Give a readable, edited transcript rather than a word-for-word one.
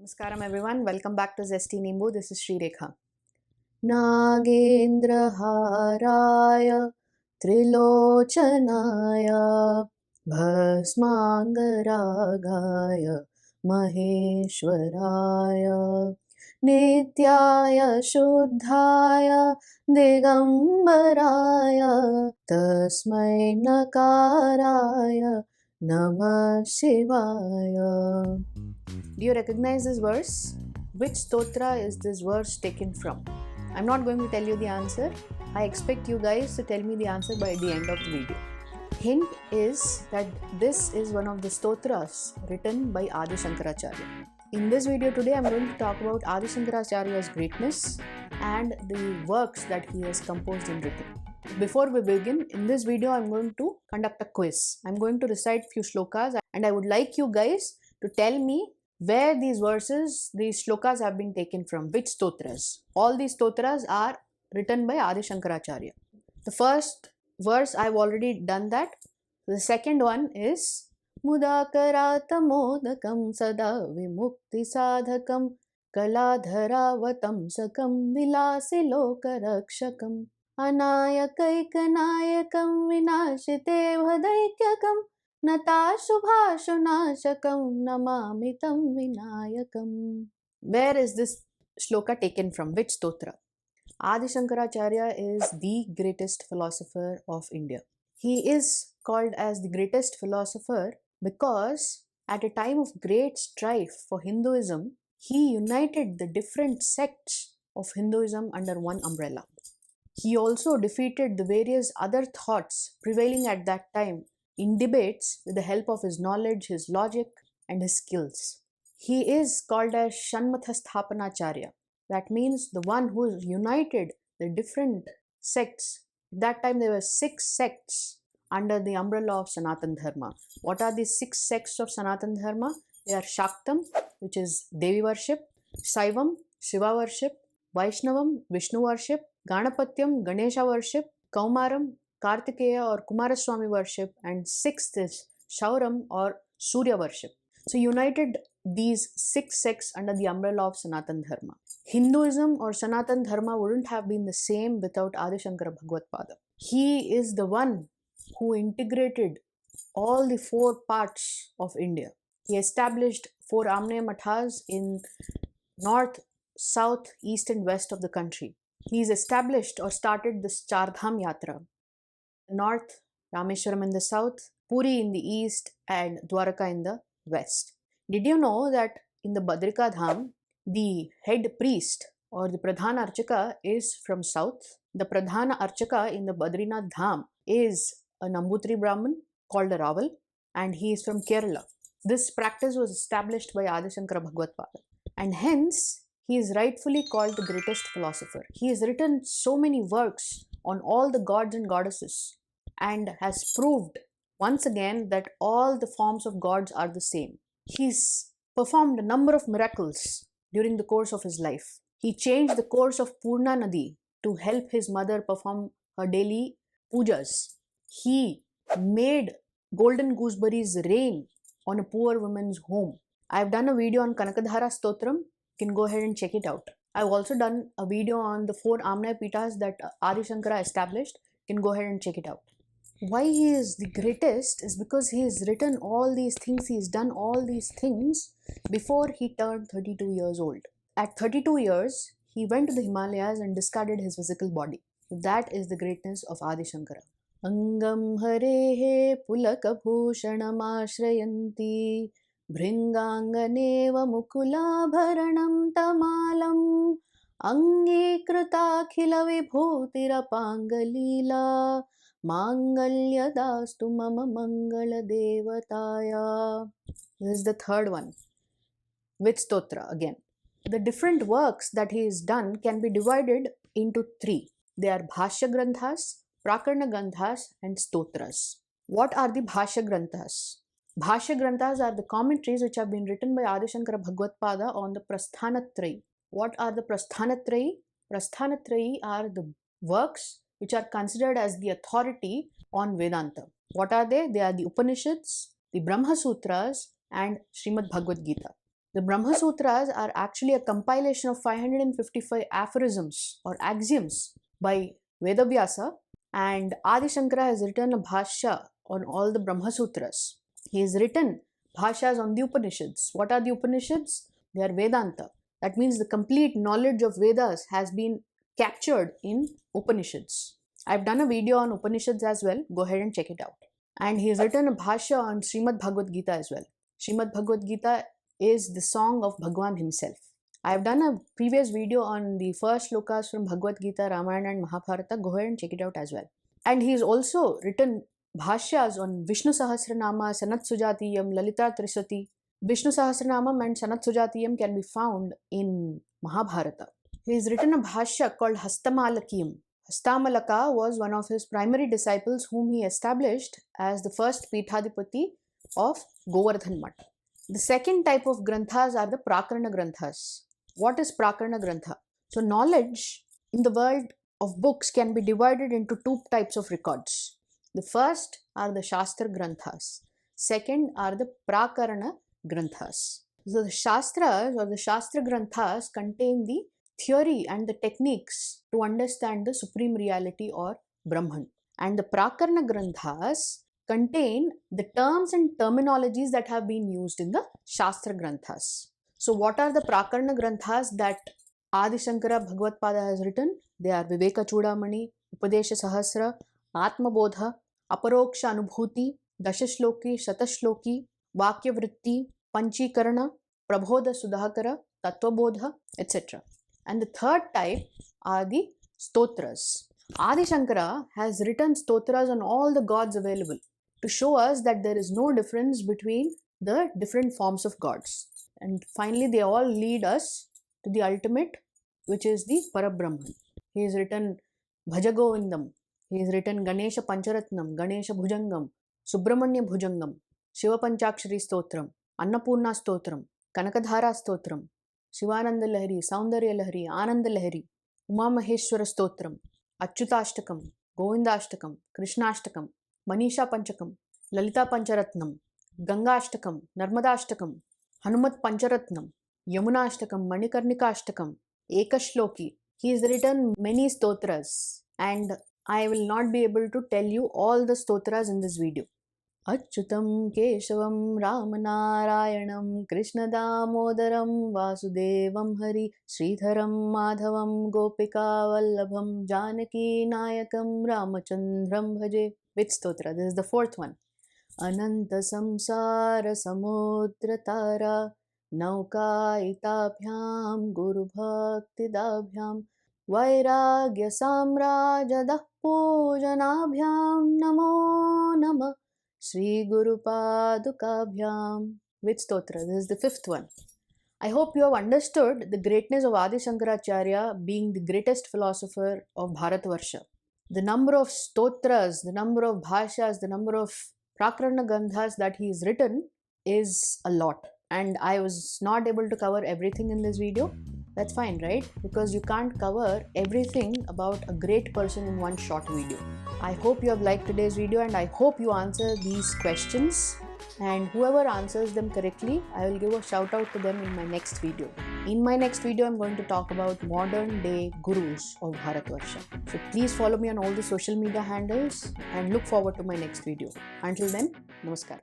Namaskaram everyone, welcome back to Zesty Nimbu. This is Sri Rekha. Nagendraharaya Trilocanaya Bhasmangaragaya Maheshwaraya Nityaya Shuddhaya Digambaraya Tasmai Nakaraya Namah Shivaya. Do you recognize this verse? Which stotra is this verse taken from? I'm not going to tell you the answer. I expect you guys to tell me the answer by the end of the video. Hint is that this is one of the stotras written by Adi Shankaracharya. In this video today, I'm going to talk about Adi Shankaracharya's greatness and the works that he has composed and written. Before we begin, in this video, I'm going to conduct a quiz. I'm going to recite few shlokas and I would like you guys to tell me where these verses, these shlokas have been taken from, which stotras. All these stotras are written by Adi Shankaracharya. The first verse, I've already done that. The second one is Mudakarata sada vimukti sadhakam kaladharavatam sakam vilasi lokarakshakam anayakaikanayakam vinashite bhadaikyakam Nata Shubhashunashakam Namamitam Vinayakam. Where is this shloka taken from? Which stotra? Adi Shankaracharya is the greatest philosopher of India. He is called as the greatest philosopher because at a time of great strife for Hinduism, he united the different sects of Hinduism under one umbrella. He also defeated the various other thoughts prevailing at that time in debates with the help of his knowledge, his logic, and his skills. He is called as Shanmathasthapanacharya. That means the one who united the different sects. At that time, there were 6 sects under the umbrella of Sanatan Dharma. What are these 6 sects of Sanatan Dharma? They are Shaktam, which is Devi worship, Saivam, Shiva worship, Vaishnavam, Vishnu worship, Ganapatyam, Ganesha worship, Kaumaram, Kartikeya or Kumaraswamy worship, and 6th is Shauram or Surya worship. So united these 6 sects under the umbrella of Sanatan Dharma. Hinduism or Sanatan Dharma wouldn't have been the same without Adi Shankara Bhagavad-pada. He is the one who integrated all the 4 parts of India. He established 4 Amnaya Mathas in north, south, east and west of the country. He's established or started this Chardham Yatra. North, Rameshwaram in the south, Puri in the east and Dwaraka in the west. Did you know that in the Badrika Dham, the head priest or the Pradhana Archaka is from south? The Pradhana Archaka in the Badrinath Dham is a Nambutri Brahmin called a Raval and he is from Kerala. This practice was established by Adi Shankara Bhagavad-pada and hence he is rightfully called the greatest philosopher. He has written so many works on all the gods and goddesses and has proved once again that all the forms of gods are the same. He's performed a number of miracles during the course of his life. He changed the course of Purna Nadi to help his mother perform her daily pujas. He made golden gooseberries rain on a poor woman's home. I've done a video on Kanakadhara Stotram. You can go ahead and check it out. I've also done a video on the 4 Amnaya Pitas that Adi Shankara established. You can go ahead and check it out. Why he is the greatest is because he has written all these things, he's done all these things before he turned 32 years old. At 32 years, he went to the Himalayas and discarded his physical body. That is the greatness of Adi Shankara. Angam harehe pulakabhushanamashrayanti bhringanganeva mukulabharanam tamalam angikritakila vibhutirapangaleela Mangalyadastu mama mangala devataya. This is the third one. Which stotra again? The different works that he has done can be divided into 3. They are Bhashya Granthas, Prakarna Granthas and Stotras. What are the Bhashya Granthas? Bhashya Granthas are the commentaries which have been written by Adi Shankara Bhagavad-pada on the Prasthanatrayi. What are the Prasthanatrayi? Prasthanatrayi are the works which are considered as the authority on Vedanta. What are they? They are the Upanishads, the Brahma Sutras and Srimad Bhagavad Gita. The Brahma Sutras are actually a compilation of 555 aphorisms or axioms by Vedavyasa, and Adi Shankara has written a bhashya on all the Brahma Sutras. He has written bhashyas on the Upanishads. What are the Upanishads? They are Vedanta. That means the complete knowledge of Vedas has been captured in Upanishads. I've done a video on Upanishads as well. Go ahead and check it out. And he has written a bhashya on Srimad Bhagavad Gita as well. Srimad Bhagavad Gita is the song of Bhagwan himself. I have done a previous video on the first shlokas from Bhagavad Gita, Ramayana and Mahabharata. Go ahead and check it out as well. And he's also written bhashyas on Vishnu Sahasranama, Sanat Sujatiyam, Lalita Trisati. Vishnu Sahasranamam and Sanat Sujatiyam can be found in Mahabharata. He's written a bhashya called Hastamalakiyam. Hastamalaka was one of his primary disciples whom he established as the first Peethadipati of Govardhan Math. The second type of granthas are the Prakarana granthas. What is Prakarana grantha? So knowledge in the world of books can be divided into two types of records. The first are the Shastra granthas. Second are the Prakarana granthas. So the Shastras or the Shastra granthas contain the theory and the techniques to understand the supreme reality or Brahman. And the Prakarana granthas contain the terms and terminologies that have been used in the Shastra granthas. So what are the Prakarana granthas that Adi Shankara Bhagavad-pada has written? They are Viveka Chudamani, Upadesha Sahasra, Atma Bodha, Aparoksha Anubhuti, Dashashloki, Shatashloki, Vakya Vritti, Panchikarana, Prabodha Sudhakara, Tattvabodha, etc. And the third type are the stotras. Adi Shankara has written stotras on all the gods available to show us that there is no difference between the different forms of gods. And finally, they all lead us to the ultimate, which is the Parabrahman. He has written Bhajagovindam. He has written Ganesha Pancharatnam, Ganesha Bhujangam, Subramanya Bhujangam, Shiva Panchakshari Stotram, Annapurna Stotram, Kanakadhara Stotram, Shivananda Lahari, Saundarya Lahari, Ananda Lahari, Uma Maheshwara Stotram, Achyutashtakam, Govindashtakam, Krishnashtakam, Manisha Panchakam, Lalita Pancharatnam, Gangashtakam, Narmadashtakam, Hanumat Pancharatnam, Yamunashtakam, Manikarnikashtakam, Ekashloki. He has written many stotras and I will not be able to tell you all the stotras in this video. Achyutam Keshavam Ramanarayanam Krishna Damodaram Vasudevam Hari Sridharam Madhavam Gopika Vallabham Janaki Nayakam Ramachandram Bhaje. Which stotra? This is the fourth one. Ananta Samsara Samudra Tara Naukaitaphyam Guru Bhakti Dabhyam Vairagya Samrajadah Pujanabhyam Namo Namah Shri Guru Padukabhyam. Which stotra? This is the fifth one. I hope you have understood the greatness of Adi Shankaracharya being the greatest philosopher of Bharatvarsha. The number of stotras, the number of bhashyas, the number of Prakarana granthas that he has written is a lot. And I was not able to cover everything in this video. That's fine, right? Because you can't cover everything about a great person in one short video. I hope you have liked today's video and I hope you answer these questions. And whoever answers them correctly, I will give a shout out to them in my next video. In my next video, I'm going to talk about modern day gurus of Bharatvarsha. So please follow me on all the social media handles and look forward to my next video. Until then, namaskar.